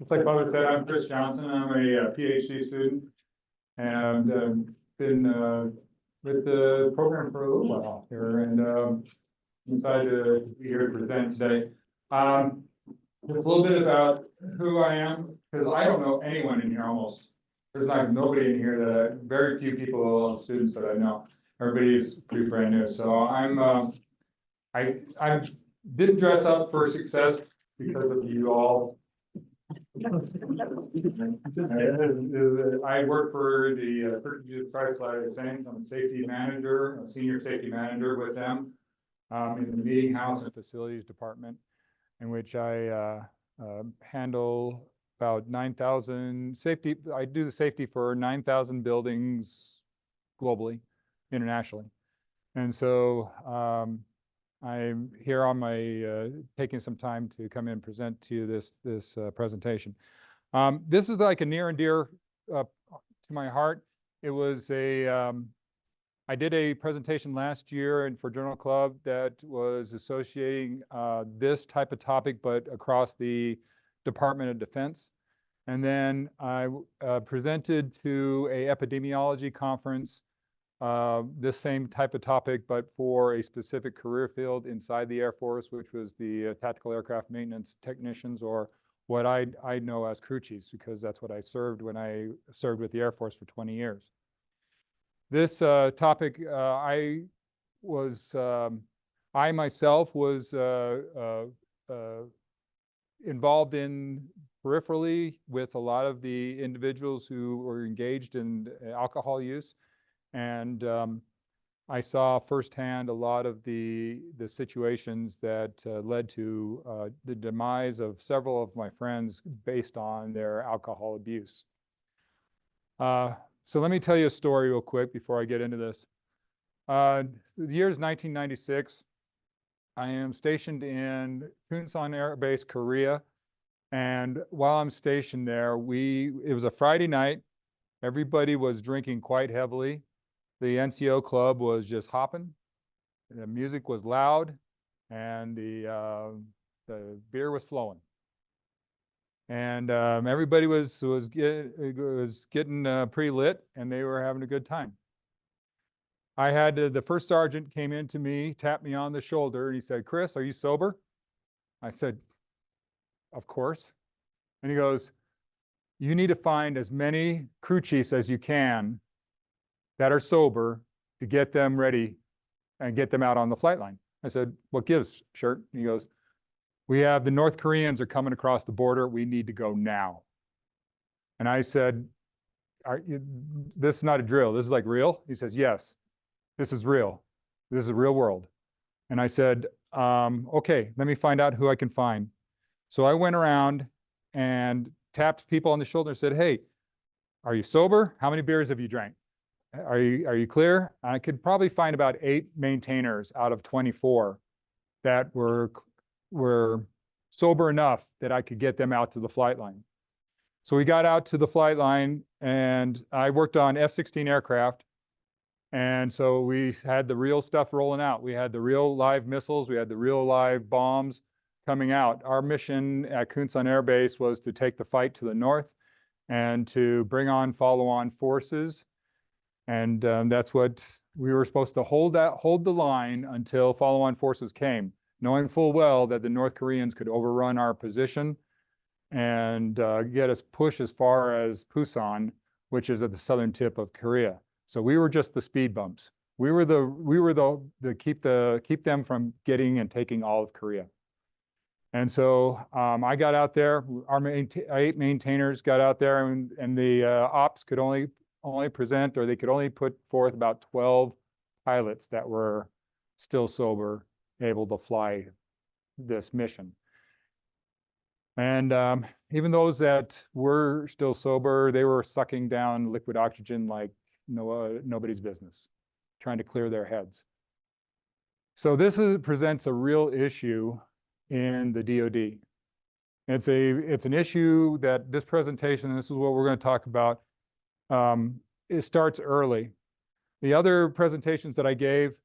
It's like Father said, I'm Chris Johnsen. I'm a PhD student and been with the program for a little while here, and I'm excited to be here to present today. Just a little bit about who I am, because I don't know anyone in here almost. There's like nobody in here that very few people, students that I know. Everybody's pretty brand new. So I didn't dress up for success because of you all. I work for the Christ Latter-day Saints. I'm a safety manager, a senior safety manager with them in the meeting house and facilities department, in which I handle about 9,000 safety. I do the safety for 9,000 buildings globally, internationally, and so I'm here on my taking some time to come in and present to you this presentation. This is like a near and dear to my heart. It was I did a presentation last year and for Journal Club that was associating this type of topic, but across the Department of Defense. And then I presented to a epidemiology conference this same type of topic, but for a specific career field inside the Air Force, which was the tactical aircraft maintenance technicians, or what I know as crew chiefs, because that's what I served when I served with the Air Force for 20 years. This topic, I myself was involved in peripherally with a lot of the individuals who were engaged in alcohol use. And I saw firsthand a lot of the situations that led to the demise of several of my friends based on their alcohol abuse. So let me tell you a story real quick before I get into this. The year is 1996. I am stationed in Johnsen Air Base, Korea. And while I'm stationed there, it was a Friday night. Everybody was drinking quite heavily. The NCO club was just hopping. The music was loud, and the beer was flowing. And everybody was getting pretty lit, and they were having a good time. I had the first sergeant came in to me, tapped me on the shoulder, and he said, "Chris, are you sober?" I said, "Of course." And he goes, "You need to find as many crew chiefs as you can that are sober to get them ready and get them out on the flight line." I said, "What gives, Shirt?" And he goes, "We have the North Koreans are coming across the border. We need to go now." And I said, "This is not a drill. This is like real?" He says, "Yes, this is real. This is a real world." And I said, "Okay, let me find out who I can find." So I went around and tapped people on the shoulder and said, "Hey, are you sober? How many beers have you drank? Are you clear?" I could probably find about 8 maintainers out of 24 that were sober enough that I could get them out to the flight line. So we got out to the flight line, and I worked on F-16 aircraft. And so we had the real stuff rolling out. We had the real live missiles. We had the real live bombs coming out. Our mission at Johnsen Air Base was to take the fight to the north and to bring on follow-on forces. And that's what we were supposed to hold the line until follow-on forces came, knowing full well that the North Koreans could overrun our position and get us pushed as far as Busan, which is at the southern tip of Korea. So we were just the speed bumps. We were the keep them from getting and taking all of Korea. And so I got out there. Our 8 maintainers got out there, and the ops could only present, or they could only put forth about 12 pilots that were still sober, able to fly this mission. And even those that were still sober, they were sucking down liquid oxygen like nobody's business, trying to clear their heads. So this presents a real issue in the DoD. It's an issue that this presentation, and this is what we're going to talk about, it starts early. The other presentations that I gave,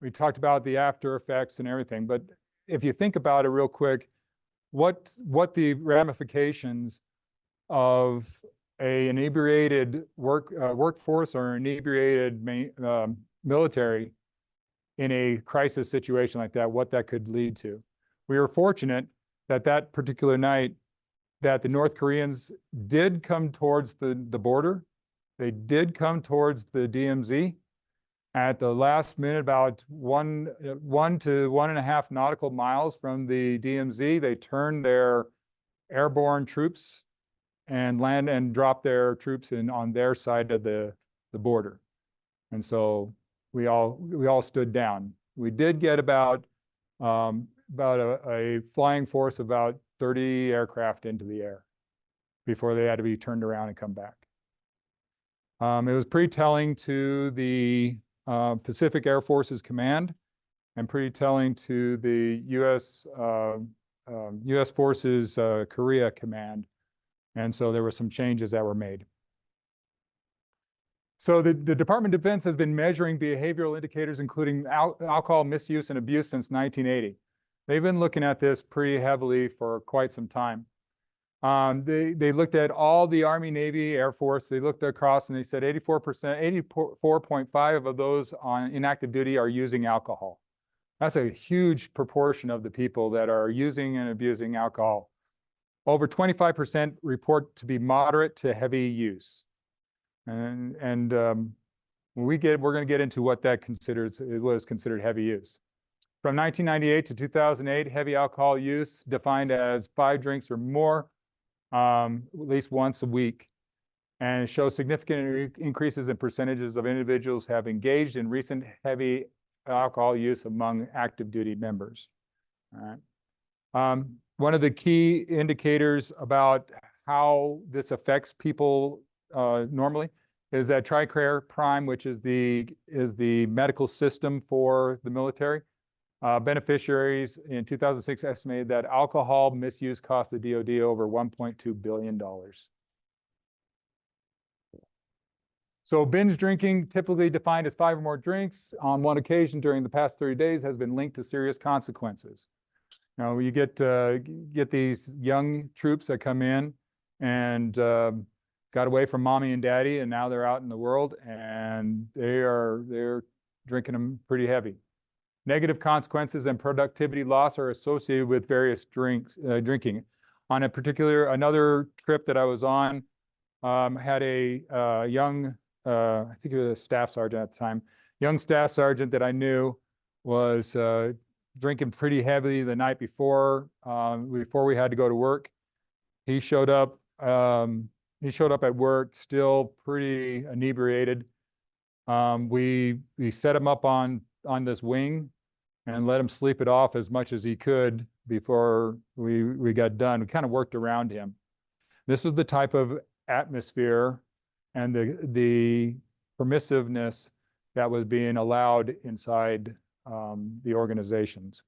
we talked about the after effects and everything, but if you think about it real quick, what the ramifications of a inebriated workforce or inebriated military in a crisis situation like that, what that could lead to. We were fortunate that that particular night that the North Koreans did come towards the border. They did come towards the DMZ. At the last minute, about one to 1.5 nautical miles from the DMZ, they turned their airborne troops and land and drop their troops in on their side of the border. And so we all stood down. We did get about a flying force of about 30 aircraft into the air before they had to be turned around and come back. It was pretty telling to the Pacific Air Force's command and pretty telling to the U.S. Forces Korea command. And so there were some changes that were made. So the Department of Defense has been measuring behavioral indicators, including alcohol misuse and abuse, since 1980. They've been looking at this pretty heavily for quite some time. They looked at all the Army, Navy, Air Force. They looked across and they said 84.5% of those on inactive duty are using alcohol. That's a huge proportion of the people that are using and abusing alcohol. Over 25% report to be moderate to heavy use. And we're going to get into what that was considered heavy use. From 1998 to 2008, heavy alcohol use defined as 5 drinks or more, at least once a week, and shows significant increases in percentages of individuals have engaged in recent heavy alcohol use among active duty members. All right. One of the key indicators about how this affects people normally is that TRICARE Prime, which is the medical system for the military. Beneficiaries in 2006 estimated that alcohol misuse cost the DoD over $1.2 billion. So binge drinking, typically defined as 5 or more drinks on one occasion during the past 30 days, has been linked to serious consequences. Now you get these young troops that come in and got away from mommy and daddy, and now they're out in the world and they're drinking them pretty heavy. Negative consequences and productivity loss are associated with various drinking. On another trip that I was on, had a young, I think he was a staff sergeant at the time, young staff sergeant that I knew was drinking pretty heavily the night before we had to go to work. He showed up at work still pretty inebriated. We set him up on this wing and let him sleep it off as much as he could before we got done. We kind of worked around him. This was the type of atmosphere and the permissiveness that was being allowed inside the organizations.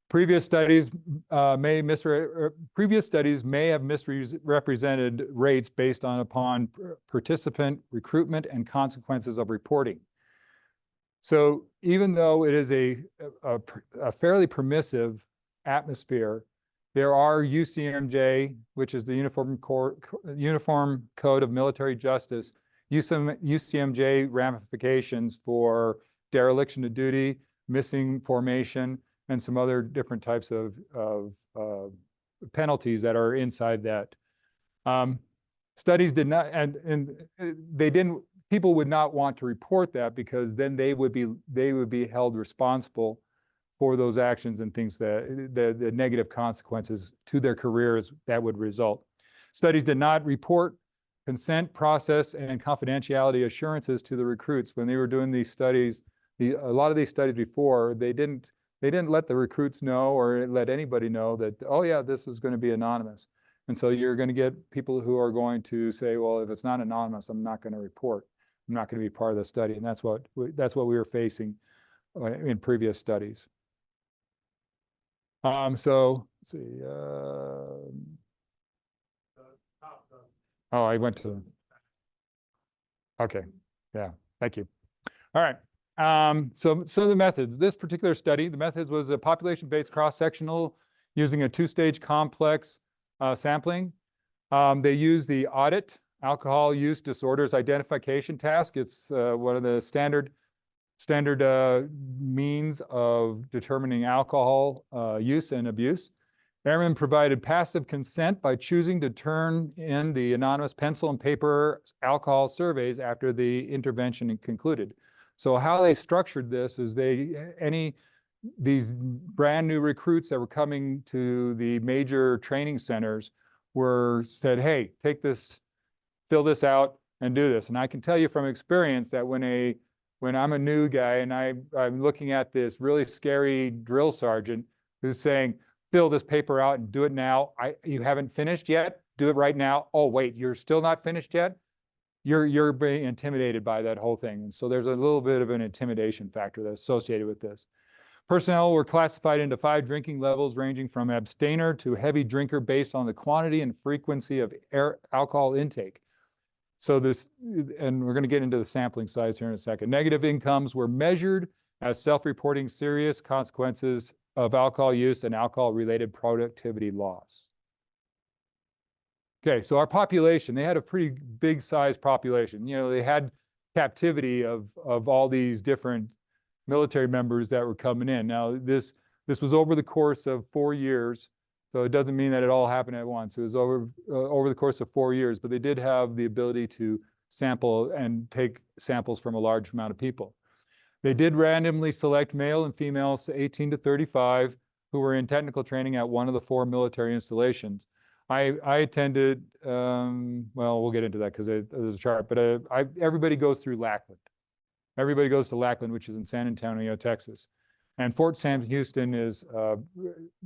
Previous studies may have misrepresented rates based upon participant recruitment and consequences of reporting. So even though it is a fairly permissive atmosphere, there are UCMJ, which is the Uniform Code of Military Justice, UCMJ ramifications for dereliction of duty, missing formation, and some other different types of penalties that are inside that. Studies did not, and they didn't. People would not want to report that because then they would be held responsible for those actions and things that the negative consequences to their careers that would result. Studies did not report consent, process, and confidentiality assurances to the recruits when they were doing these studies. A lot of these studies before, they didn't let the recruits know or let anybody know that, oh yeah, this is going to be anonymous. And so you're going to get people who are going to say, well, if it's not anonymous, I'm not going to report. I'm not going to be part of the study. And that's what we were facing in previous studies. So let's see. Oh, I went to. Okay. Yeah. Thank you. All right. So the methods. This particular study, the methods was a population-based cross-sectional using a two-stage complex sampling. They use the audit, alcohol use disorders identification task. It's one of the standard means of determining alcohol use and abuse. Airmen provided passive consent by choosing to turn in the anonymous pencil and paper alcohol surveys after the intervention concluded. So how they structured this is these brand new recruits that were coming to the major training centers were said, hey, take this, fill this out and do this. And I can tell you from experience that when I'm a new guy and I'm looking at this really scary drill sergeant who's saying, fill this paper out and do it now. You haven't finished yet? Do it right now. Oh, wait, you're still not finished yet? You're being intimidated by that whole thing. And so there's a little bit of an intimidation factor that's associated with this. Personnel were classified into 5 drinking levels ranging from abstainer to heavy drinker based on the quantity and frequency of alcohol intake. So this, and we're going to get into the sampling size here in a second. Negative incomes were measured as self-reporting serious consequences of alcohol use and alcohol-related productivity loss. Okay, so our population, they had a pretty big size population. You know, they had captivity of all these different military members that were coming in. Now, this was over the course of 4 years, so it doesn't mean that it all happened at once. It was over the course of 4 years, but they did have the ability to sample and take samples from a large amount of people. They did randomly select male and females 18 to 35 who were in technical training at one of the 4 military installations. I attended, well, we'll get into that because there's a chart, but everybody goes through Lackland. Everybody goes to Lackland, which is in San Antonio, Texas. And Fort Sam Houston is,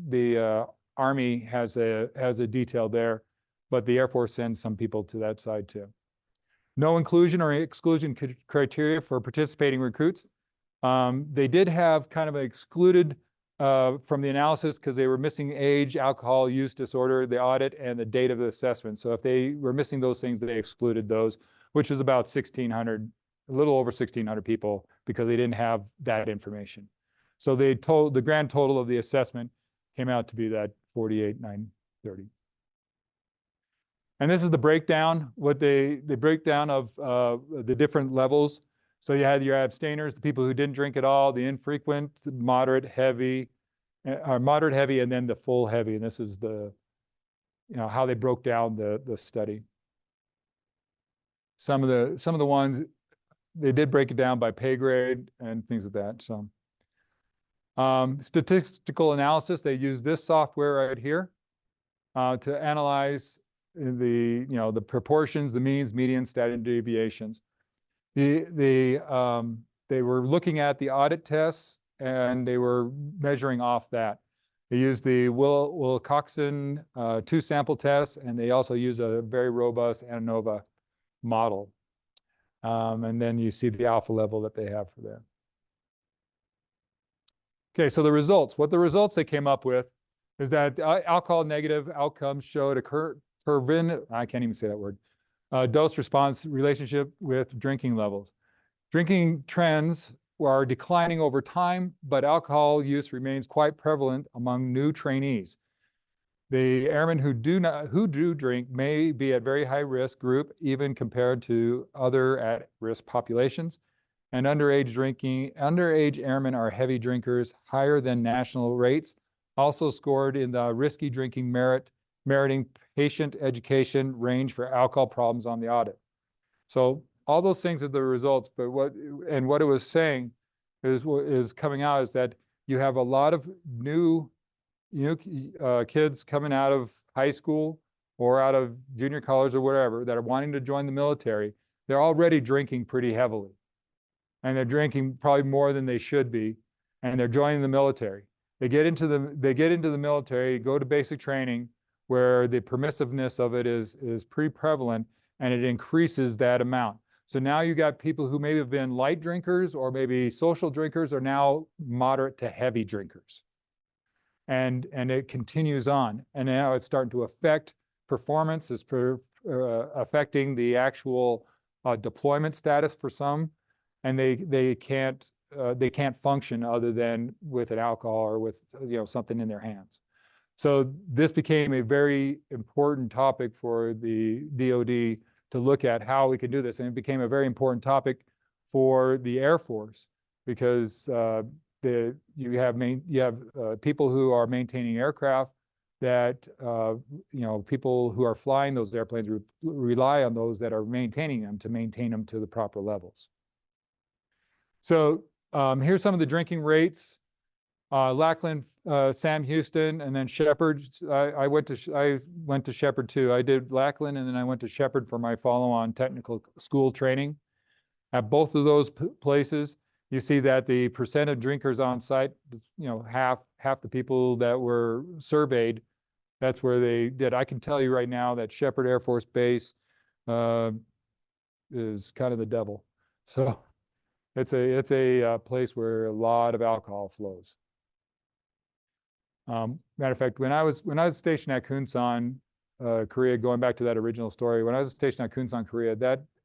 the Army has a detail there, but the Air Force sends some people to that side too. No inclusion or exclusion criteria for participating recruits. They did have kind of excluded from the analysis because they were missing age, alcohol use disorder, the audit, and the date of the assessment. So if they were missing those things, they excluded those, which was about 1,600, a little over 1,600 people because they didn't have that information. So the grand total of the assessment came out to be that 48,930. And this is the breakdown, what the breakdown of the different levels. So you had your abstainers, the people who didn't drink at all, the infrequent, the moderate, heavy, and then the full heavy. And this is the, how they broke down the study. Some of the ones, they did break it down by pay grade and things like that. So statistical analysis, they use this software right here to analyze the proportions, the means, medians, standard deviations. They were looking at the audit tests and they were measuring off that. They used the Wilcoxon 2-sample test, and they also use a very robust ANOVA model. And then you see the alpha level that they have for that. Okay, so the results. What the results they came up with is that alcohol negative outcomes showed I can't even say that word, dose-response relationship with drinking levels. Drinking trends are declining over time, but alcohol use remains quite prevalent among new trainees. The airmen who do drink may be at very high risk group, even compared to other at-risk populations. And underage airmen are heavy drinkers, higher than national rates, also scored in the risky drinking meriting patient education range for alcohol problems on the audit. So all those things are the results, but what it was saying is coming out is that you have a lot of new kids coming out of high school or out of junior college or whatever that are wanting to join the military. They're already drinking pretty heavily, and they're drinking probably more than they should be, and they're joining the military. They get into the military, go to basic training, where the permissiveness of it is pretty prevalent, and it increases that amount. So now you got people who may have been light drinkers or maybe social drinkers are now moderate to heavy drinkers. And it continues on. And now it's starting to affect performance, it's affecting the actual deployment status for some, and they can't function other than with an alcohol or with something in their hands. So this became a very important topic for the DoD to look at how we could do this. And it became a very important topic for the Air Force because you have people who are maintaining aircraft that people who are flying those airplanes rely on those that are maintaining them to maintain them to the proper levels. So here's some of the drinking rates. Lackland, Sam Houston, and then Shepherd. I went to Shepherd too. I did Lackland, and then I went to Shepherd for my follow-on technical school training. At both of those places, you see that the percent of drinkers on site, half the people that were surveyed, that's where they did. I can tell you right now that Shepherd Air Force Base is kind of the devil. So it's a place where a lot of alcohol flows. Matter of fact, when I was stationed at Kunsan, Korea, going back to that original story, when I was stationed at Kunsan, Korea,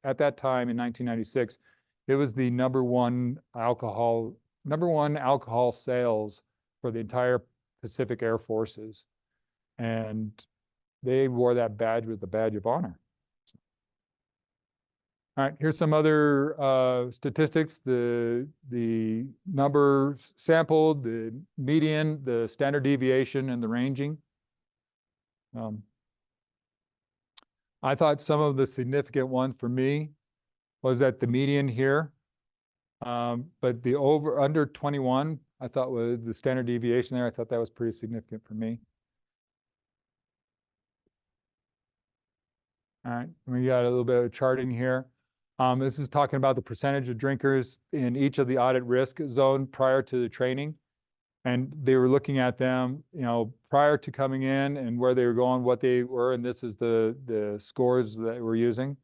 at that time in 1996, it was the number one alcohol sales for the entire Pacific Air Forces, and they wore that badge with the badge of honor. All right, here's some other statistics. The number sampled, the median, the standard deviation, and the ranging. I thought some of the significant ones for me was that the median here, but the under 21, I thought was the standard deviation there. I thought that was pretty significant for me. All right, we got a little bit of charting here. This is talking about the percentage of drinkers in each of the audit risk zone prior to the training. And they were looking at them, prior to coming in and where they were going, what they were, and this is the scores that we're using.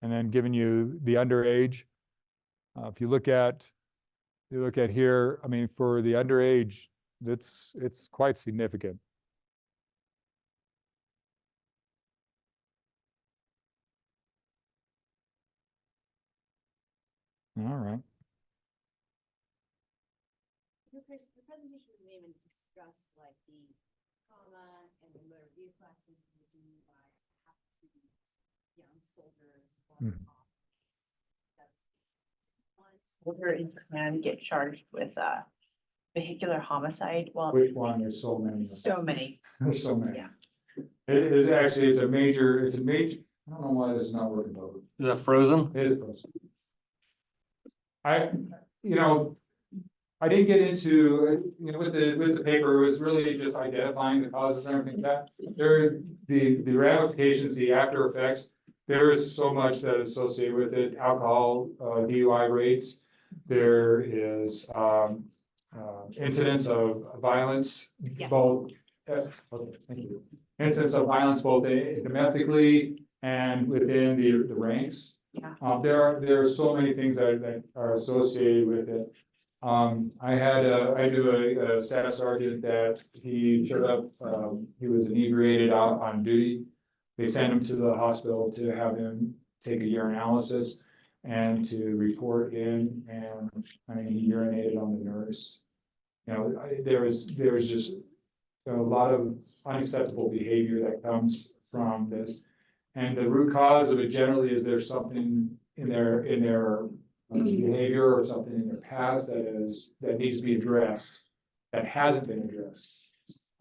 And then giving you the underage. If you look at here, I mean, for the underage, it's quite significant. All right. The presentation didn't even discuss like the trauma and the motor vehicle accidents and the DUIs have to be young soldiers or Soldier can get charged with vehicular homicide. Well, Which one? There's so many. so many. There's so many. Yeah. It's a major. I don't know why this is not working. Is that frozen? It is frozen. I didn't get into, with the paper, it was really just identifying the causes and everything like that. The ramifications, the after effects, there is so much that is associated with it. Alcohol, DUI rates. There is incidents of violence, both. Okay, thank you. Incidents of violence both domestically and within the ranks. Yeah. There are so many things that are associated with it. I knew a staff sergeant that he showed up, he was inebriated out on duty. They sent him to the hospital to have him take a urinalysis and to report in, and I mean, he urinated on the nurse. There was just a lot of unacceptable behavior that comes from this. And the root cause of it generally is there's something in their behavior or something in their past that needs to be addressed that hasn't been addressed.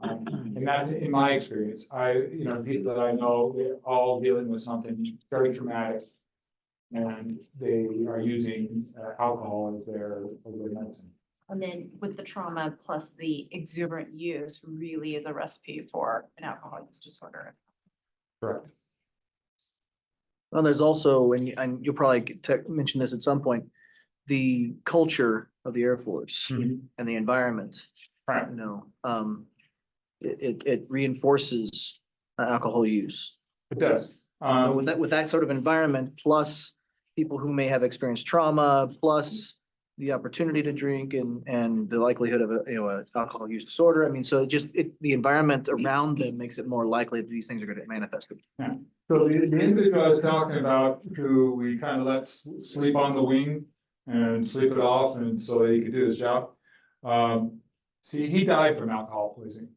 And that's in my experience. People that I know, they're all dealing with something very traumatic, and they are using alcohol as their medicine. And then with the trauma plus the exuberant use really is a recipe for an alcohol use disorder. Correct. Well, there's also, and you'll probably mention this at some point, the culture of the Air Force and the environment. Right. It reinforces alcohol use. It does. With that sort of environment, plus people who may have experienced trauma, plus the opportunity to drink and the likelihood of a alcohol use disorder. I mean, so the environment around them makes it more likely that these things are going to manifest. Yeah. So the individual I was talking about, who we kind of let sleep on the wing and sleep it off, and so that he could do his job. See, he died from alcohol poisoning.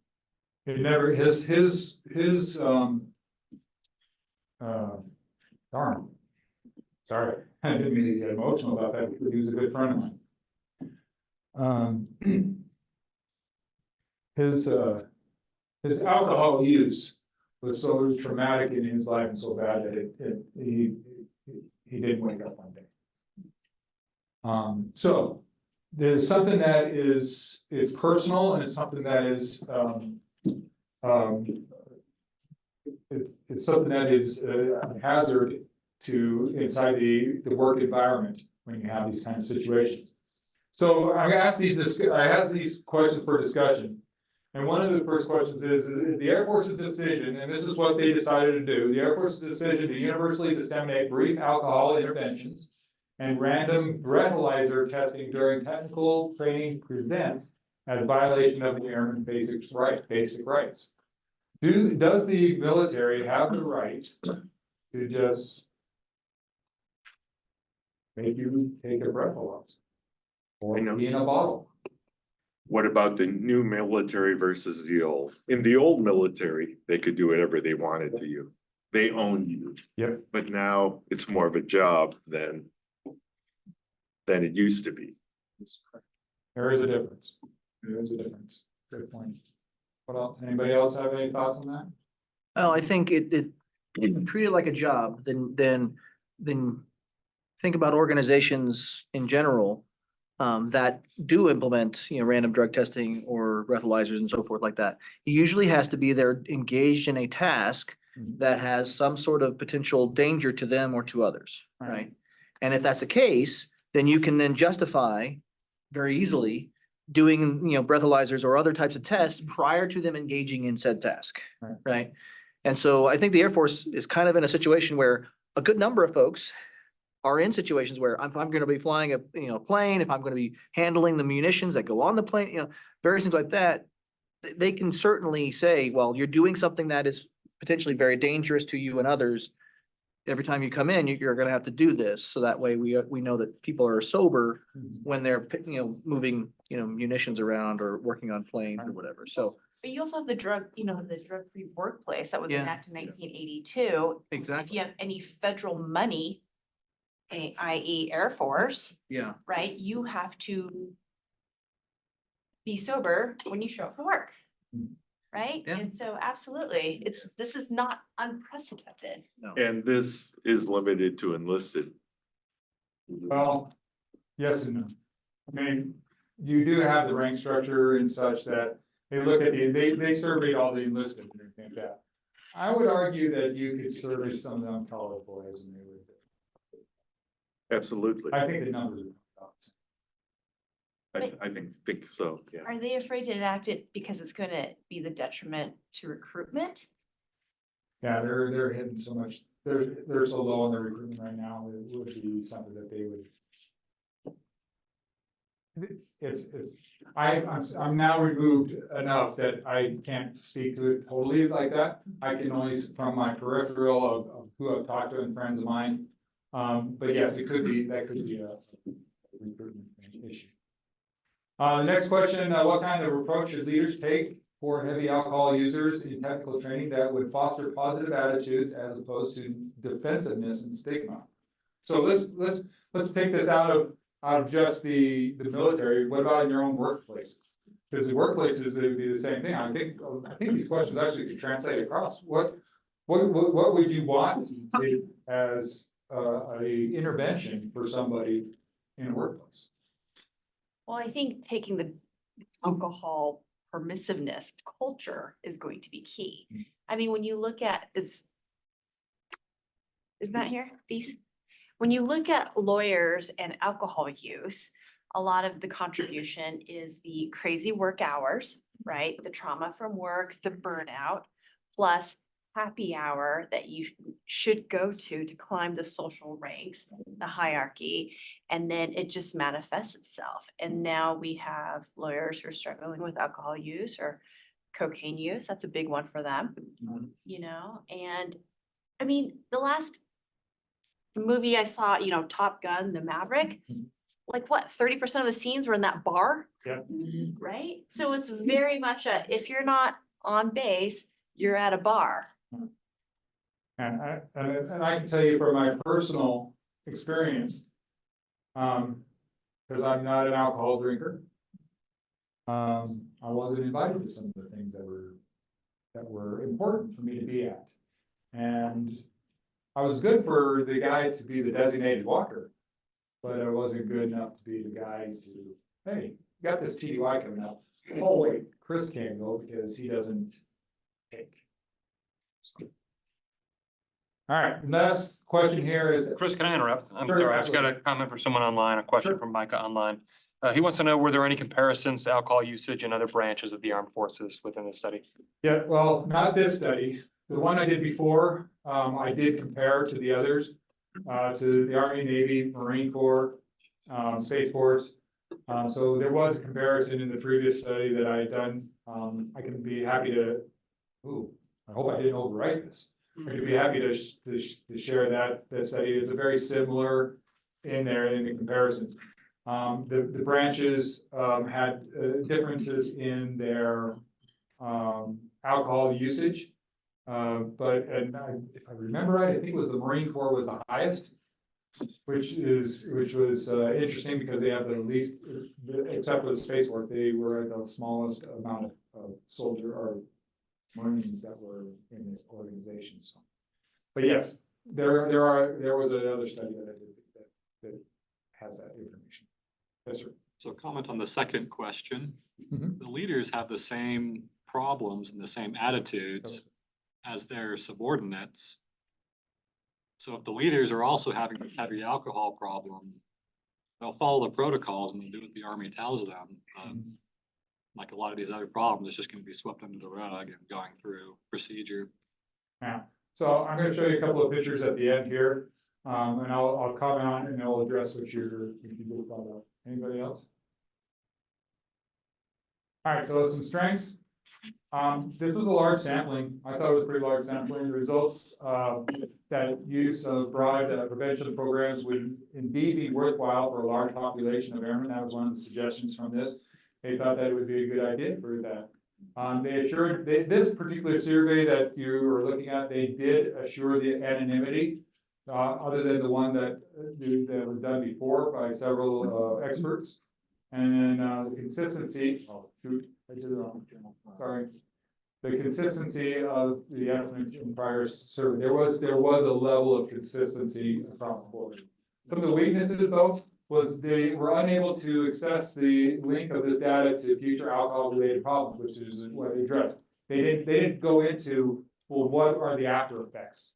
It never, darn. Sorry, I didn't mean to get emotional about that because he was a good friend of mine. His alcohol use was so traumatic in his life and so bad that he didn't wake up one day. So there's something that it's personal and it's something that is, it's something that is a hazard to inside the work environment when you have these kind of situations. So I asked I asked these questions for discussion. And one of the first questions is the Air Force's decision, and this is what they decided to do, the Air Force's decision to universally disseminate brief alcohol interventions and random breathalyzer testing during technical training present as a violation of the Airman basic rights. Does the military have the right to just make you take a breathalyzer or be in a bottle? What about the new military versus the old? In the old military, they could do whatever they wanted to you. They own you. Yep. But now it's more of a job than it used to be. There is a difference. There is a difference. Good point. What else? Anybody else have any thoughts on that? Well, I think it treat it like a job, then think about organizations in general that do implement, random drug testing or breathalyzers and so forth like that. It usually has to be they're engaged in a task that has some sort of potential danger to them or to others, right? And if that's the case, then you can then justify very easily doing, breathalyzers or other types of tests prior to them engaging in said task, right? And so I think the Air Force is kind of in a situation where a good number of folks are in situations where if I'm gonna be flying a plane, if I'm gonna be handling the munitions that go on the plane, various things like that, they can certainly say, well, you're doing something that is potentially very dangerous to you and others. Every time you come in, you're gonna have to do this. So that way we know that people are sober when they're, moving, munitions around or working on planes or whatever. So But you also have the drug-free workplace that was Yeah. enacted in 1982. If exactly, you have any federal money, i.e. Air Force, yeah. right, you have to be sober when you show up for work. Mhm. Right? Yeah. And so absolutely, this is not unprecedented. And this is limited to enlisted. Well, yes and no. I mean, you do have the rank structure and such that they look at they surveyed all the enlisted and everything like that. I would argue that you could survey some of them college boys and they would. Absolutely. I think the numbers are nuts. I think so, yes. Are they afraid to enact it because it's gonna be the detriment to recruitment? Yeah, they're hitting so much, they're so low on their recruitment right now, it would be something that they would. I'm now removed enough that I can't speak to it totally like that. I can only from my peripheral of who I've talked to and friends of mine. But yes, that could be a recruitment issue. The next question, what kind of approach should leaders take for heavy alcohol users in technical training that would foster positive attitudes as opposed to defensiveness and stigma? So let's take this out of just the military. What about in your own workplaces? Because the workplaces, they would be the same thing. I think these questions actually could translate across. What would you want to take as a intervention for somebody in a workplace? Well, I think taking the alcohol permissiveness culture is going to be key. I mean, when you look at, is Matt here? When you look at lawyers and alcohol use, a lot of the contribution is the crazy work hours, right? The trauma from work, the burnout, plus happy hour that you should go to climb the social ranks, the hierarchy, and then it just manifests itself. And now we have lawyers who are struggling with alcohol use or cocaine use. That's a big one for them, and I mean, the last movie I saw, Top Gun, the Maverick, like what, 30% of the scenes were in that bar? Yeah. Right? So it's very much if you're not on base, you're at a bar. And I can tell you from my personal experience, because I'm not an alcohol drinker. I wasn't invited to some of the things that were important for me to be at. And I was good for the guy to be the designated walker, but I wasn't good enough to be the guy to, hey, you got this TDY coming up. Oh, wait, Chris can't go because he doesn't take. So. All right, last question here is. Chris, can I interrupt? I'm Sure, sorry, I just got a absolutely. comment from someone online, a question Sure. from Micah online. He wants to know, were there any comparisons to alcohol usage in other branches of the armed forces within the study? Yeah, well, not this study. The one I did before, I did compare to the others, to the Army, Navy, Marine Corps, Space Force. So there was a comparison in the previous study that I had done. I can be happy to, I hope I didn't overwrite this. I could be happy to share that study. It's a very similar in there in the comparisons. The branches had differences in their alcohol usage. But if I remember right, I think it was the Marine Corps was the highest, which was interesting because they have the least, except for the Space Force, they were the smallest amount of soldier or Marines that were in this organization. So, but yes, there was another study that I did that has that information. Yes, sir. So comment on the second question. Mhm. The leaders have the same problems and the same attitudes as their subordinates. So if the leaders are also having a heavy alcohol problem, they'll follow the protocols and they'll do what the Army tells them. Like a lot of these other problems, it's just gonna be swept under the rug and going through procedure. Yeah, so I'm gonna show you a couple of pictures at the end here, and I'll comment on it and I'll address what you thought about. Anybody else? All right, so some strengths. This was a large sampling. I thought it was a pretty large sampling. The results, that use of broad prevention programs would indeed be worthwhile for a large population of airmen. That was one of the suggestions from this. They thought that it would be a good idea for that. This particular survey that you were looking at, they did assure the anonymity, other than the one that was done before by several experts. And then the consistency, I did it wrong, sorry. The consistency of the estimates in prior survey, there was a level of consistency across the board. Some of the weaknesses though, was they were unable to access the link of this data to future alcohol related problems, which is what they addressed. They didn't go into, well, what are the after effects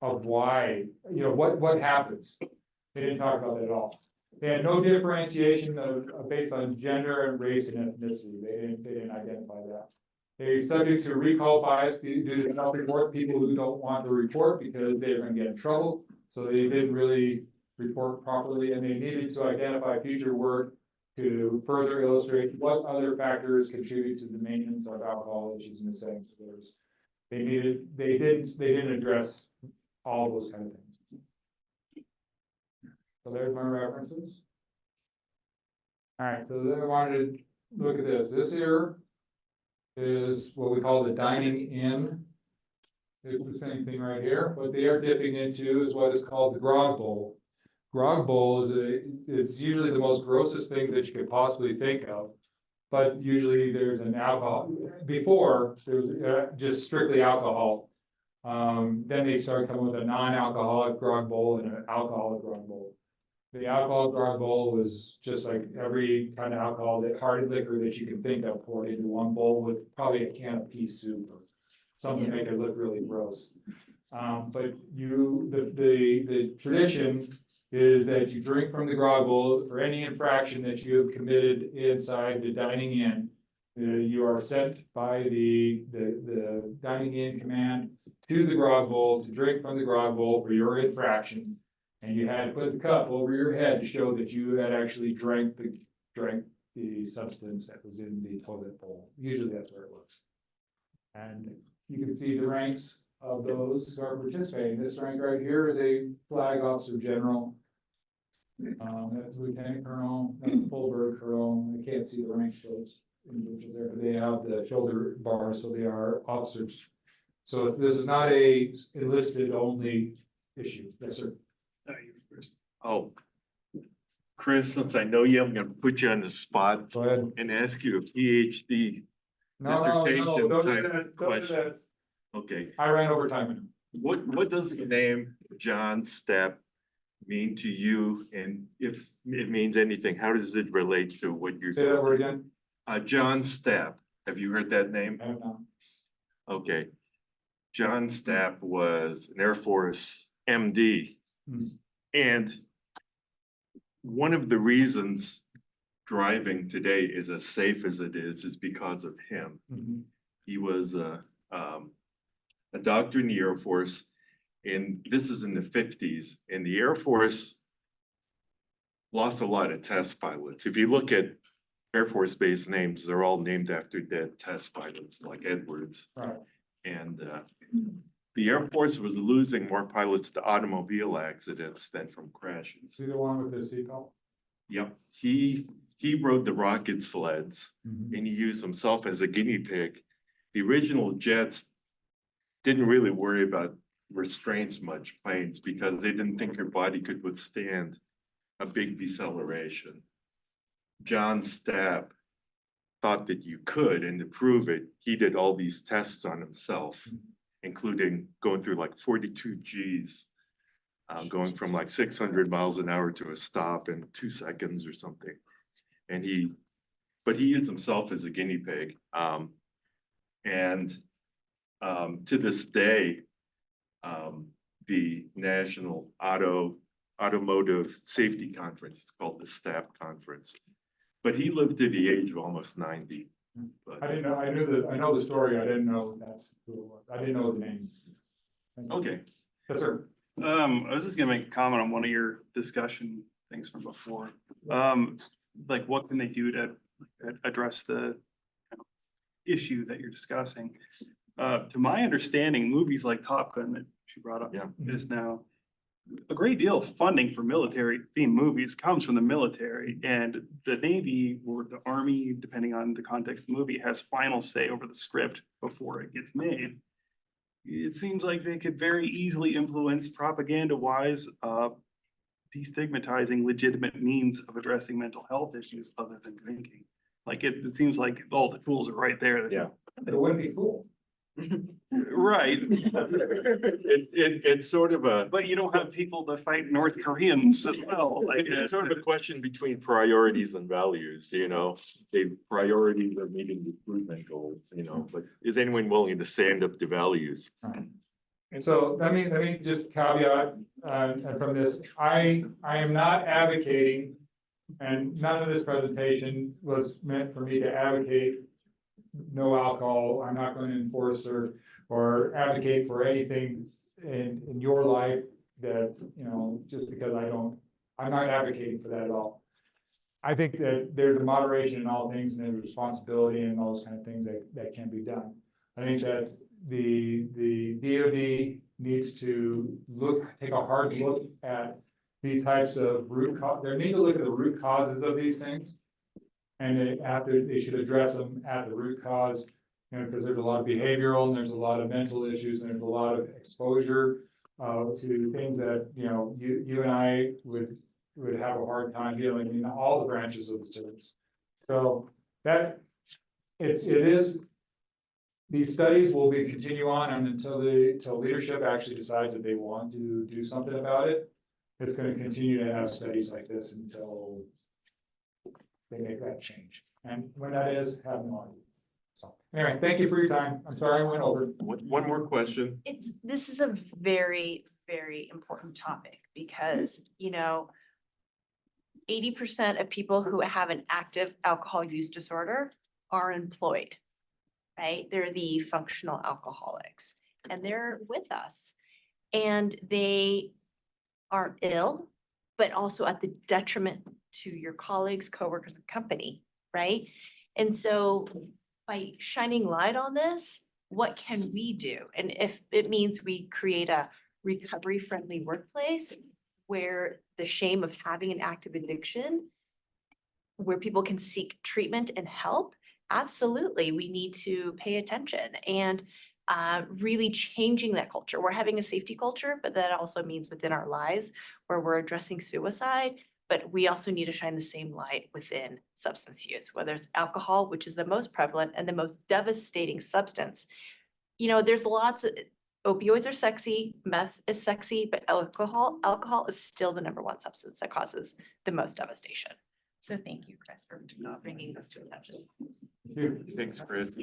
of why, what happens? They didn't talk about that at all. They had no differentiation based on gender and race and ethnicity. They didn't identify that. They're subject to recall bias due to self-report, people who don't want to report because they're going to get in trouble. So they didn't really report properly, and they needed to identify future work to further illustrate what other factors contribute to the maintenance of alcohol issues in the setting. So they didn't address all those kind of things. So there's my references. All right, so then I wanted to look at this. This here is what we call the dining in. It's the same thing right here. What they are dipping into is what is called the grog bowl. Grog bowl is usually the most grossest thing that you could possibly think of, but usually there's an alcohol. Before there was just strictly alcohol. Then they started coming with a non-alcoholic grog bowl and an alcoholic grog bowl. The alcoholic grog bowl was just like every kind of alcohol, that hard liquor that you can think of poured into one bowl with probably a can of pea soup or something to make it look really gross. But the tradition is that you drink from the grog bowl for any infraction that you have committed inside the dining in. You are sent by the dining in command to the grog bowl to drink from the grog bowl for your infraction. And you had to put the cup over your head to show that you had actually drank the substance that was in the toilet bowl. Usually that's where it was. And you can see the ranks of those who are participating. This rank right here is a flag officer general. That's lieutenant colonel, that's full bird colonel. I can't see the ranks, so individuals there, they have the shoulder bars, so they are officers. So this is not a enlisted only issue. Yes, sir. Oh. Chris, since I know you, I'm gonna put you on the spot Go ahead. and ask you a PhD. No, Dissertation don't do type that, don't do question. that. Okay, I ran over time. what does the name John Stepp mean to you? And if it means anything, how does it relate to what you're Say that word saying? again. John Stepp, have you heard that name? I have not. Okay. John Stepp was an Air Force MD. Hmm. And one of the reasons driving today is as safe as it is because of him. Mhm. He was a doctor in the Air Force, and this is in the 50s, and the Air Force lost a lot of test pilots. If you look at Air Force base names, they're all named after dead test pilots like Edwards. Right. And the Air Force was losing more pilots to automobile accidents than from crashes. See the one with the seatbelt? Yep, he rode the rocket sleds Mhm. and he used himself as a guinea pig. The original jets didn't really worry about restraints much, planes, because they didn't think your body could withstand a big deceleration. John Stapp thought that you could, and to prove it, he did all these tests on himself, including going through like 42 Gs, going from like 600 miles an hour to a stop in 2 seconds or something. And but he used himself as a guinea pig. To this day, the National Automotive Safety Conference, it's called the Stapp Conference. But he lived to the age of almost 90. But- I didn't know, I know the story, I didn't know that's who it was, I didn't know the name. Okay, Yes, sir. I was just gonna make a comment on one of your discussion things from before. Like what can they do to address the issue that you're discussing? To my understanding, movies like Top Gun that she brought up Yeah. is now a great deal of funding for military themed movies comes from the military, and the Navy or the Army, depending on the context of the movie, has final say over the script before it gets made. It seems like they could very easily influence propaganda-wise, destigmatizing legitimate means of addressing mental health issues other than drinking. Like it seems like all the tools are right there. Yeah. It wouldn't be cool. Right, it's sort of a, but you don't have people to fight North Koreans as well, like. it's sort of a question between priorities and values, you know? The priorities are meeting recruitment goals, you know, but is anyone willing to stand up to values? And so let me just caveat, from this, I am not advocating, and none of this presentation was meant for me to advocate no alcohol. I'm not going to enforce or advocate for anything in your life that, you know, just because I'm not advocating for that at all. I think that there's a moderation in all things and there's responsibility and all those kind of things that can be done. I think that the DoD needs to take a hard look at these types of they need to look at the root causes of these things. And they should address them at the root cause, you know, because there's a lot of behavioral and there's a lot of mental issues and there's a lot of exposure to things that, you know, you and I would have a hard time dealing in all the branches of the service. So that it is, these studies will continue on and until leadership actually decides that they want to do something about it. It's going to continue to have studies like this until they make that change. And when that is, have no idea. So anyway, thank you for your time. I'm sorry I went over. One more question. This is a very, very important topic because, you know, 80% of people who have an active alcohol use disorder are employed, right? They're the functional alcoholics and they're with us. And they are ill, but also at the detriment to your colleagues, coworkers, and company, right? And so by shining light on this, what can we do? And if it means we create a recovery-friendly workplace where the shame of having an active addiction, where people can seek treatment and help, absolutely, we need to pay attention and really changing that culture. We're having a safety culture, but that also means within our lives where we're addressing suicide. But we also need to shine the same light within substance use, whether it's alcohol, which is the most prevalent and the most devastating substance. You know, there's lots of opioids are sexy, meth is sexy, but alcohol is still the number one substance that causes the most devastation. So thank you, Chris, for bringing this to attention. Thanks, Chris.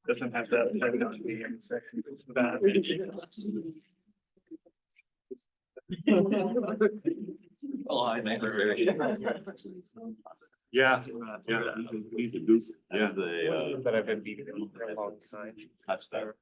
Doesn't have that type of be in the section. It's bad. Oh, I never. Yeah, yeah. Need to do, Yeah. that I've been beating for a long time. That's there.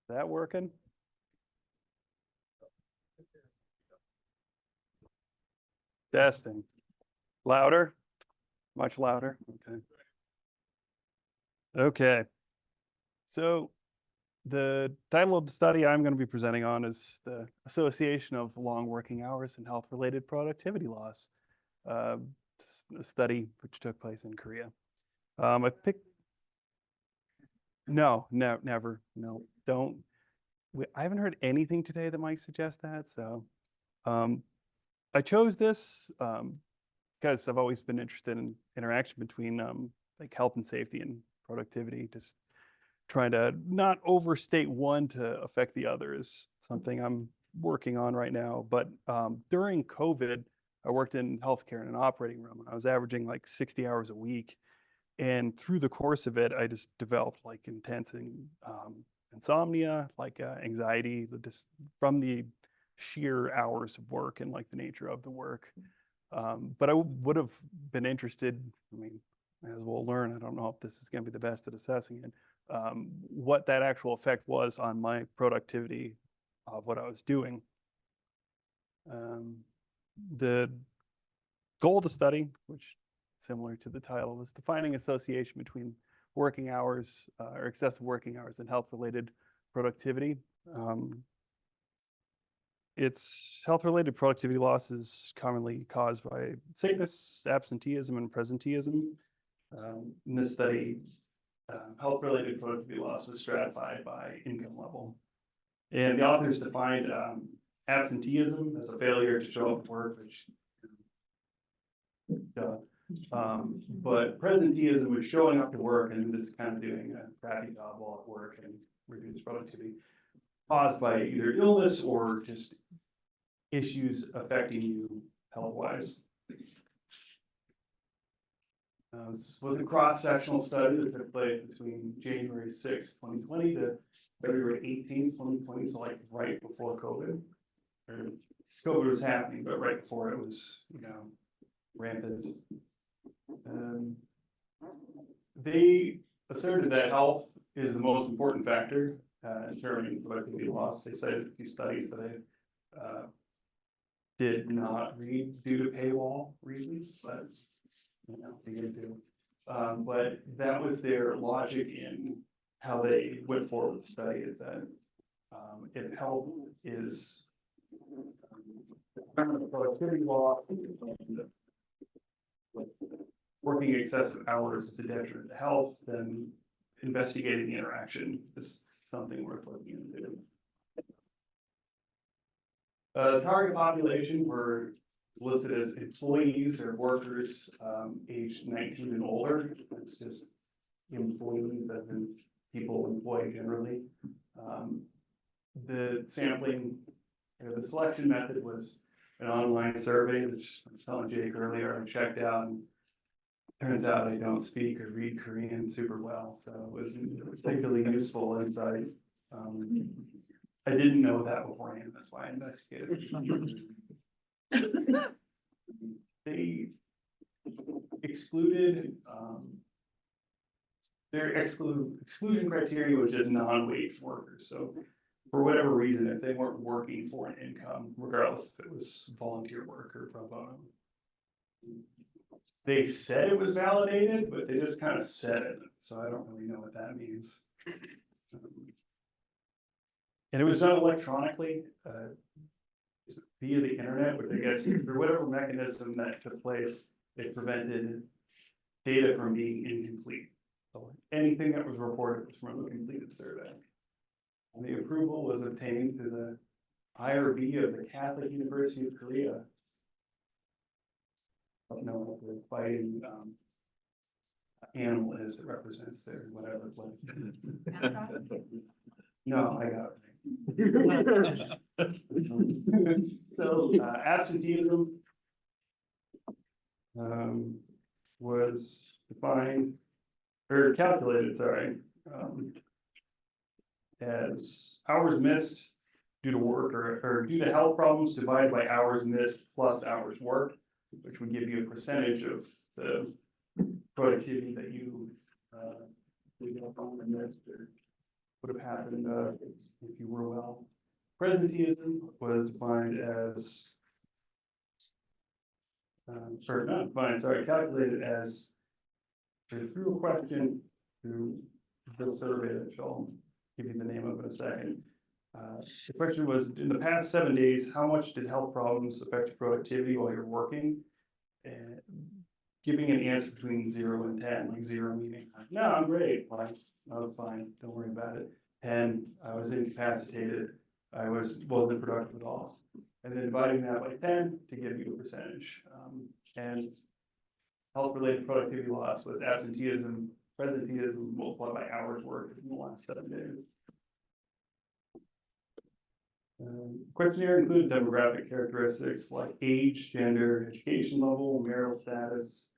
That working? Testing. Louder? Much louder? Okay. Okay. So the title of the study I'm going to be presenting on is the association of long working hours and health-related productivity loss. A study which took place in Korea. I picked. No, never. No, don't. I haven't heard anything today that might suggest that. So I chose this because I've always been interested in interaction between like health and safety and productivity. Just trying to not overstate one to affect the other is something I'm working on right now. But during COVID, I worked in healthcare in an operating room, and I was averaging like 60 hours a week. And through the course of it, I just developed like intense insomnia, like anxiety, just from the sheer hours of work and like the nature of the work. But I would have been interested, I mean, as we'll learn, I don't know if this is going to be the best at assessing it, what that actual effect was on my productivity of what I was doing. The goal of the study, which similar to the title, was defining association between working hours or excessive working hours and health-related productivity. It's health-related productivity loss is commonly caused by sickness, absenteeism, and presenteeism. In this study, health-related productivity loss was stratified by income level. And the authors defined absenteeism as a failure to show up at work, which but presenteeism was showing up to work and just kind of doing a crappy job while at work and reduced productivity, caused by either illness or just issues affecting you health-wise. This was a cross-sectional study that took place between January 6th, 2020 to February 18th, 2020, so like right before COVID. Or COVID was happening, but right before it was, rampant. They asserted that health is the most important factor in determining productivity loss. They cited a few studies that I did not read due to paywall reasons, but they did do. But that was their logic in how they went forward with the study, is that if health is productivity loss, working excessive hours is a detriment to health, then investigating the interaction is something worth looking into. The target population were listed as employees or workers, aged 19 and older. That's just employees, as in people employed generally. The sampling, the selection method was an online survey, which I was telling Jake earlier, I checked out. And turns out I don't speak or read Korean super well, so it was particularly useful insight. I didn't know that beforehand, that's why I investigated. They excluded, their exclusion criteria was just non-wage workers, so for whatever reason, if they weren't working for an income, regardless if it was volunteer work or pro bono. They said it was validated, but they just kind of said it, so I don't really know what that means. And it was done electronically, via the internet, which I guess for whatever mechanism that took place, it prevented data from being incomplete. So anything that was reported was from a completed survey. And the approval was obtained through the IRB of the Catholic University of Korea. I don't know what the fighting animal is that represents their whatever. No, I got it. So absenteeism was defined or calculated, sorry, as hours missed due to work or due to health problems divided by hours missed plus hours worked, which would give you a percentage of the productivity that you missed or would have happened if you were well. Presenteeism was defined as, or not defined, sorry, calculated as, through a question through the survey that I'll give you the name of in a second. The question was, in the past 7 days, how much did health problems affect your productivity while you're working? And giving an answer between 0 and 10, like 0 meaning, no, I'm great, like, I was fine, don't worry about it. 10, I was incapacitated, I wasn't productive at all. And then dividing that by 10 to give you a percentage. And health-related productivity loss was absenteeism, presenteeism multiplied by hours worked in the last 7 days. Questionnaire included demographic characteristics like age, gender, education level, marital status,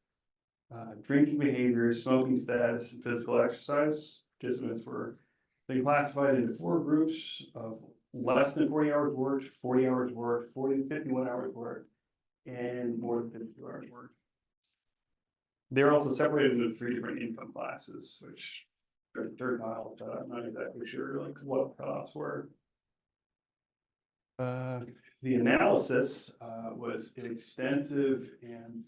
drinking behavior, smoking status, and physical exercise. Participants were then classified into 4 groups of less than 40 hours worked, 40 hours worked, 40 to 51 hours worked, and more than 52 hours worked. They're also separated into 3 different income classes, which they're not, I'm not exactly sure like what the cutoffs were. The analysis was extensive and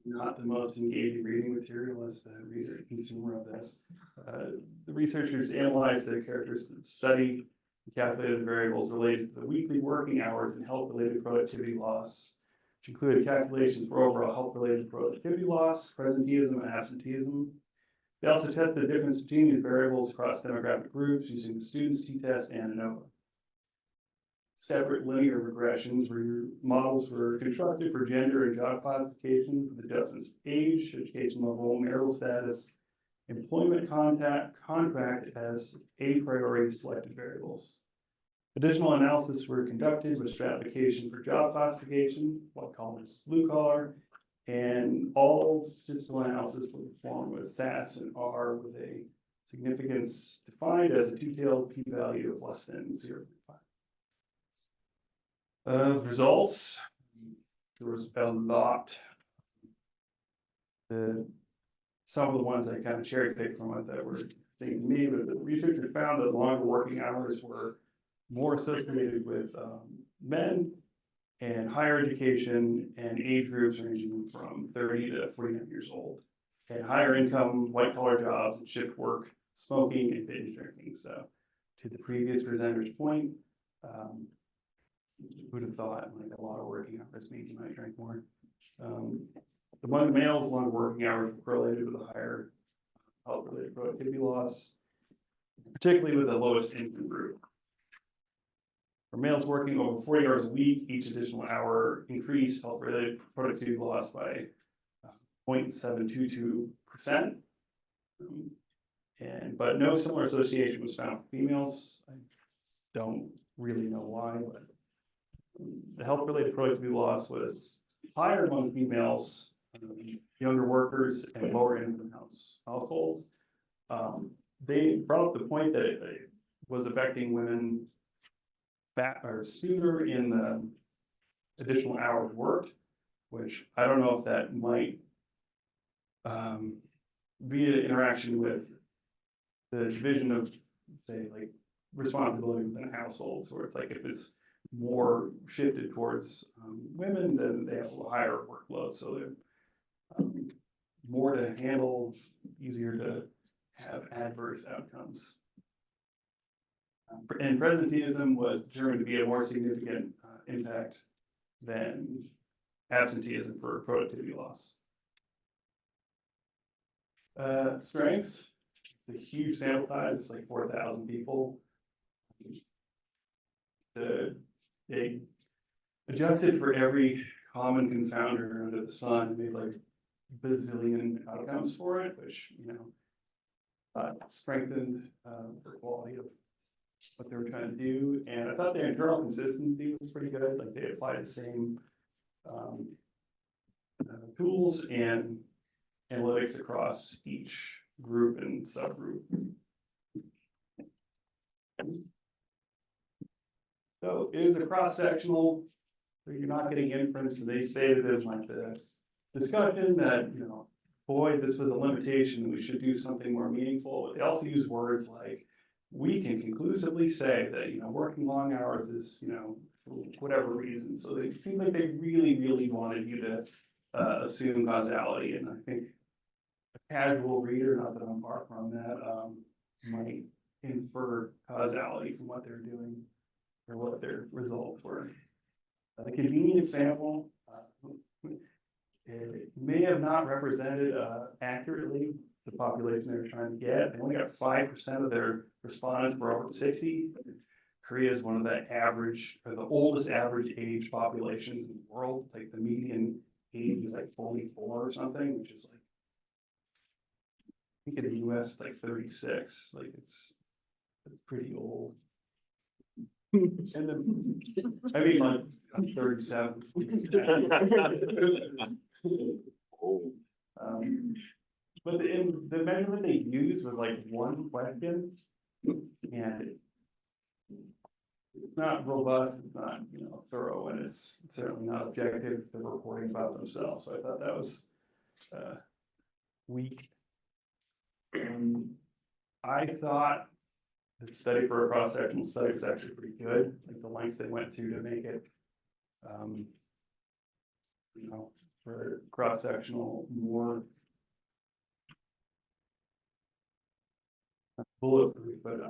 not the most engaging reading material as the reader and consumer of this. The researchers analyzed the characteristics of the study, calculated variables related to the weekly working hours and health-related productivity loss, which included calculations for overall health-related productivity loss, presenteeism, and absenteeism. They also tested the difference between these variables across demographic groups using the students' t-test and ANOVA. Separate linear regressions where your models were constructed for gender and job classification for the adjustments of age, education level, marital status, employment contract as a priori selected variables. Additional analysis were conducted with stratification for job classification, white collar versus blue collar, and all statistical analysis were performed with SAS and R with a significance defined as a two-tailed p-value of less than 0.5. Results, there was a lot. Some of the ones I kind of cherry picked from it that were seeing to me, but the researchers found that longer working hours were more associated with men and higher education and age groups ranging from 30 to 49 years old, and higher income, white collar jobs, and shift work, smoking, and binge drinking. So to the previous presenter's point, who'd have thought like a lot of working hours means you might drink more. Among the males, longer working hours were correlated with a higher health-related productivity loss, particularly with the lowest income group. For males working over 40 hours a week, each additional hour increased health-related productivity loss by 0.722%. But no similar association was found for females. I don't really know why, but the health-related productivity loss was higher among females, younger workers, and lower income households. They brought up the point that it was affecting women sooner in the additional hours worked, which I don't know if that might be an interaction with the division of, say, like responsibility within households, where it's like if it's more shifted towards women, then they have a higher workload, so they're more to handle, easier to have adverse outcomes. And presenteeism was determined to be a more significant impact than absenteeism for productivity loss. Strengths, it's a huge sample size, it's like 4,000 people. They adjusted for every common confounder under the sun, made like bazillion outcomes for it, which, you know, strengthened the quality of what they were trying to do. And I thought their internal consistency was pretty good. Like they applied the same tools and analytics across each group and subgroup. So it is a cross-sectional, so you're not getting inference, and they stated in like the discussion that, you know, boy, this was a limitation, we should do something more meaningful. But they also use words like, we can conclusively say that, you know, working long hours is, you know, for whatever reason. So it seemed like they really, really wanted you to assume causality. And I think a casual reader, not that I'm far from that, might infer causality from what they're doing or what their results were. The convenient example, it may have not represented accurately the population they were trying to get. They only got 5% of their respondents were over 60. Korea is one of the average, or the oldest average age populations in the world. Like the median age is like 44 or something, which is like, I think in the US like 36. Like it's pretty old. And then, I mean, like I'm 37. But the measurement they used was like one question, and it's not robust, it's not, you know, thorough, and it's certainly not objective. They're reporting about themselves, so I thought that was weak. I thought the study for a cross-sectional study was actually pretty good, like the lengths they went to make it, you know, for cross-sectional more bulletproof, but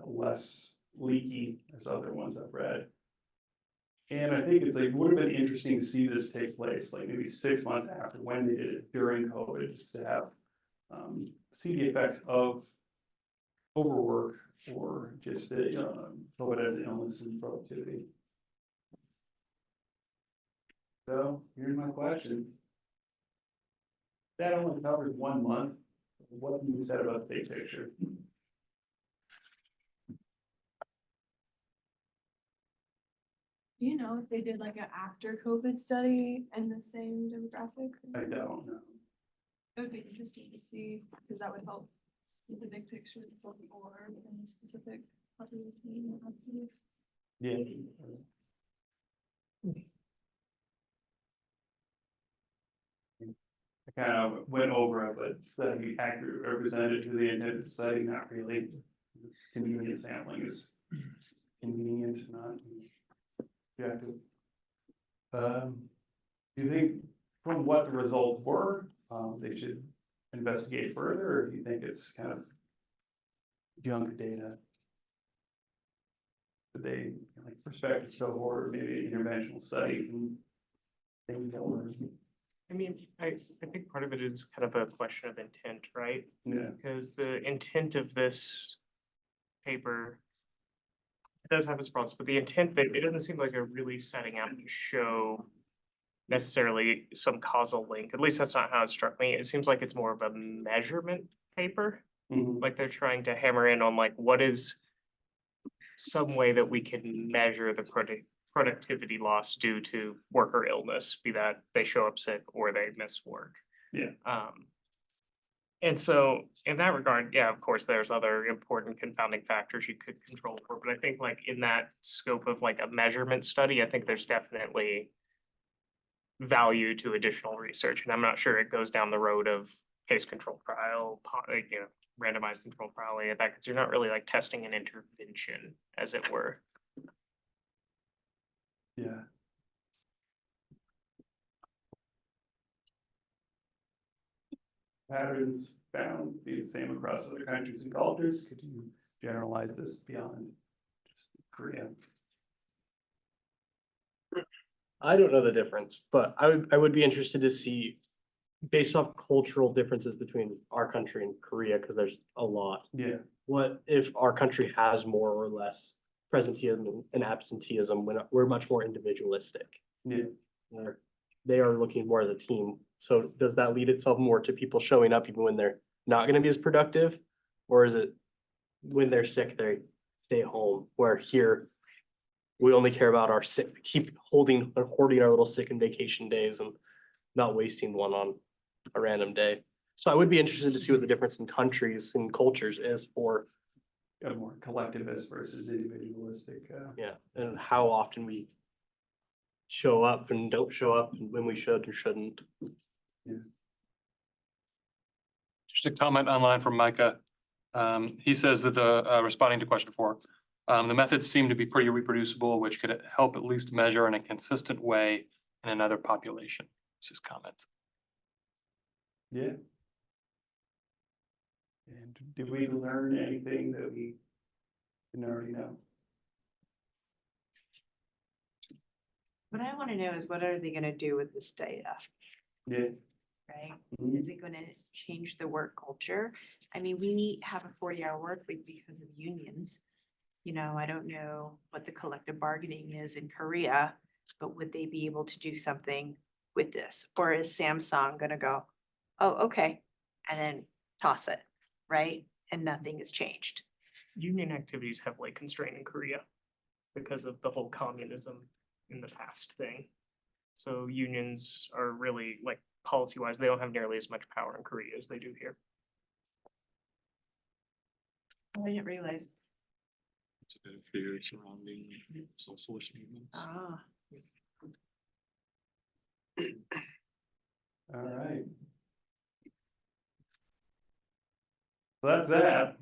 less leaky as other ones I've read. And I think it's like, would have been interesting to see this take place, like maybe 6 months after when they did it during COVID, just to have see the effects of overwork or just COVID as illness and productivity. So here's my questions. That only covers 1 month. What can you say about the big picture? Do you know if they did like an after COVID study and the same demographic? I don't know. It would be interesting to see, because that would help with the big picture before and the specific population. Yeah. I kind of went over it, but study accurate represented to the intended study, not really. Convenient sampling is convenient, not objective. Do you think from what the results were, they should investigate further, or do you think it's kind of junk data? Did they, like prospective cohort, or maybe an interventional study from things that were? I mean, I think part of it is kind of a question of intent, right? Yeah. Because the intent of this paper it does have its problems, but the intent that it doesn't seem like they're really setting out to show necessarily some causal link. At least that's not how it struck me. It seems like it's more of a measurement paper. Like they're trying to hammer in on like what is some way that we can measure the productivity loss due to worker illness, be that they show up sick or they miss work. Yeah. And so in that regard, yeah, of course, there's other important confounding factors you could control for, but I think like in that scope of like a measurement study, I think there's definitely value to additional research, and I'm not sure it goes down the road of case control trial, randomized control trial, that, because you're not really like testing an intervention, as it were. Yeah. Patterns found to be the same across other countries and cultures. Could you generalize this beyond just Korea? I don't know the difference, but I would be interested to see, based off cultural differences between our country and Korea, because there's a lot. Yeah. What if our country has more or less presenteeism and absenteeism when we're much more individualistic? Yeah. Where they are looking more as a team. So does that lead itself more to people showing up even when they're not gonna be as productive? Or is it when they're sick, they stay home, where here we only care about our sick, keep hoarding our little sick and vacation days and not wasting one on a random day. So I would be interested to see what the difference in countries and cultures is for, A more collectivist versus individualistic. yeah, and how often we show up and don't show up and when we should or shouldn't. Just a comment online from Micah. He says that responding to question 4, the methods seem to be pretty reproducible, which could help at least measure in a consistent way in another population. This is his comment. Yeah. And did we learn anything that we didn't already know? What I want to know is what are they going to do with this data, Yeah. right? Mhm. Is it going to change the work culture? I mean, we have a 40-hour work week because of unions. You know, I don't know what the collective bargaining is in Korea, but would they be able to do something with this? Or is Samsung going to go, oh, okay, and then toss it, right? And nothing has changed. Union activities heavily constrained in Korea because of the whole communism in the past thing. So unions are really like policy-wise, they don't have nearly as much power in Korea as they do here. I didn't realize. It's a bit of fear surrounding socialist movements. Ah. All right. So that's that.